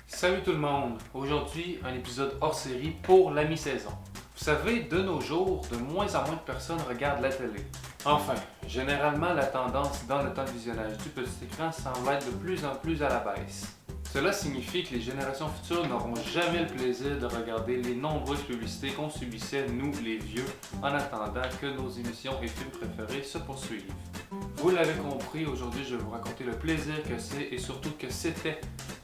Salut tout le monde! Aujourd'hui, un épisode hors série pour la mi-saison. Vous savez, de nos jours, de moins en moins de personnes regardent la télé. Enfin, généralement, la tendance dans le temps de visionnage du petit écran semble être de plus en plus à la baisse. Cela signifie que les générations futures n'auront jamais le plaisir de regarder les nombreuses publicités qu'on subissait, nous les vieux, en attendant que nos émissions et films préférés se poursuivent. Vous l'avez compris, aujourd'hui je vais vous raconter le plaisir que c'est et surtout que c'était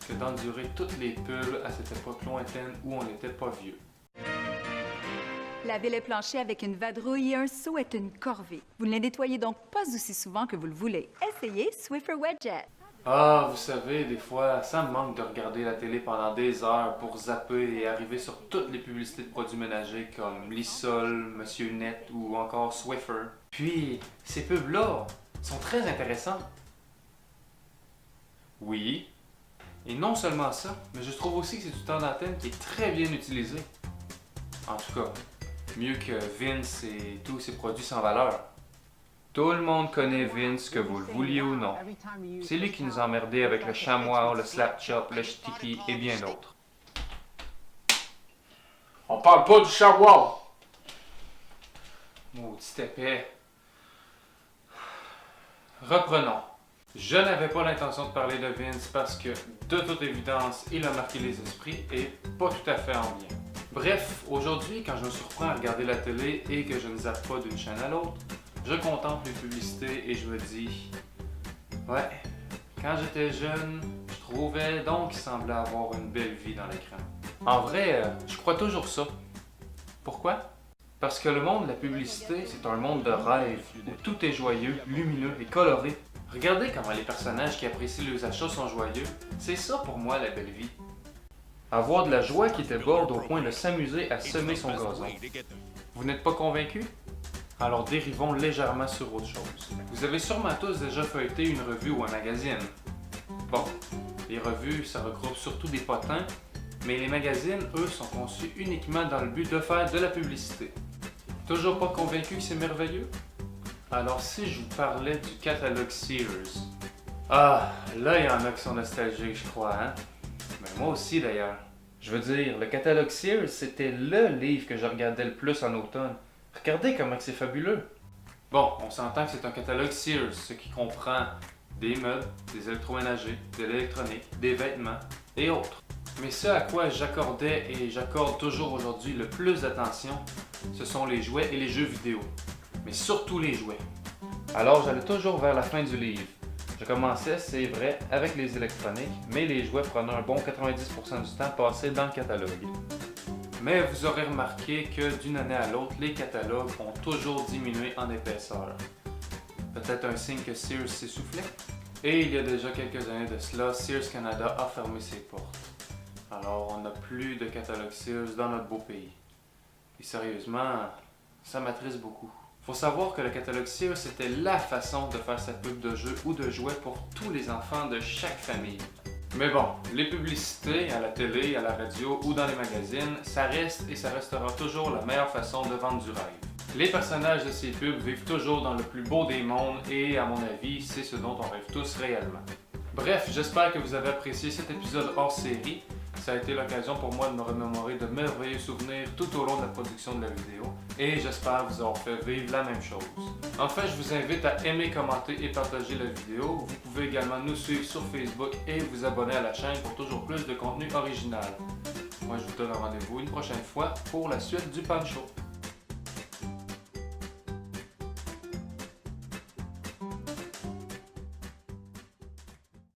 que d'endurer toutes les pubs à cette époque lointaine où on n'était pas vieux. Laver les planchers avec une vadrouille et un seau est une corvée. Vous ne les nettoyez donc pas aussi souvent que vous le voulez. Essayez Swiffer Wet-Jet. Ah, vous savez, des fois, ça me manque de regarder la télé pendant des heures pour zapper et arriver sur toutes les publicités de produits ménagers comme Lissol, Monsieur Net ou encore Swiffer. Puis, ces pubs-là sont très intéressants. Oui. Et non seulement ça, mais je trouve aussi que c'est du temps d'antenne qui est très bien utilisé. En tout cas, mieux que Vince et tous ses produits sans valeur. Tout le monde connaît Vince, que vous le vouliez ou non. C'est lui qui nous a emmerdés avec le chamois, le slap chop, le sticky et bien d'autres. On parle pas du chamois. Maudit épais. Reprenons. Je n'avais pas l'intention de parler de Vince parce que, de toute évidence, il a marqué les esprits et pas tout à fait en bien. Bref, aujourd'hui, quand je me surprends à regarder la télé et que je ne zappe pas d'une chaîne à l'autre, je contemple les publicités et je me dis « Ouais, quand j'étais jeune, je trouvais donc qu'il semblait avoir une belle vie dans l'écran. » En vrai, je crois toujours ça. Pourquoi? Parce que le monde de la publicité, c'est un monde de rêve, où tout est joyeux, lumineux et coloré. Regardez comment les personnages qui apprécient leurs achats sont joyeux. C'est ça pour moi la belle vie. Avoir de la joie qui déborde au point de s'amuser à semer son gazon. Vous n'êtes pas convaincu? Alors dérivons légèrement sur autre chose. Vous avez sûrement tous déjà feuilleté une revue ou un magazine. Bon, les revues, ça regroupe surtout des potins, mais les magazines, eux, sont conçus uniquement dans le but de faire de la publicité. Toujours pas convaincu que c'est merveilleux? Alors si je vous parlais du catalogue Sears. Ah, là il y en a qui sont nostalgiques, je crois, hein? Mais moi aussi d'ailleurs. Je veux dire, le catalogue Sears, c'était LE livre que je regardais le plus en automne. Regardez comment c'est fabuleux. Bon, on s'entend que c'est un catalogue Sears, ce qui comprend des meubles, des électroménagers, de l'électronique, des vêtements et autres. Mais ce à quoi j'accordais et j'accorde toujours aujourd'hui le plus d'attention, ce sont les jouets et les jeux vidéo. Mais surtout les jouets. Alors j'allais toujours vers la fin du livre. Je commençais, c'est vrai, avec les électroniques, mais les jouets prenaient un bon 90% du temps passé dans le catalogue. Mais vous aurez remarqué que d'une année à l'autre, les catalogues ont toujours diminué en épaisseur. Peut-être un signe que Sears s'essoufflait? Et il y a déjà quelques années de cela, Sears Canada a fermé ses portes. Alors on n'a plus de catalogue Sears dans notre beau pays. Et sérieusement, ça m'attriste beaucoup. Faut savoir que le catalogue Sears c'était la façon de faire sa pub de jeux ou de jouets pour tous les enfants de chaque famille. Mais bon, les publicités à la télé, à la radio ou dans les magazines, ça reste et ça restera toujours la meilleure façon de vendre du rêve. Les personnages de ces pubs vivent toujours dans le plus beau des mondes et, à mon avis, c'est ce dont on rêve tous réellement. Bref, j'espère que vous avez apprécié cet épisode hors série. Ça a été l'occasion pour moi de me remémorer de merveilleux souvenirs tout au long de la production de la vidéo et j'espère vous avoir fait vivre la même chose. Enfin, je vous invite à aimer, commenter et partager la vidéo. Vous pouvez également nous suivre sur Facebook et vous abonner à la chaîne pour toujours plus de contenu original. Moi, je vous donne rendez-vous une prochaine fois pour la suite du Pancho.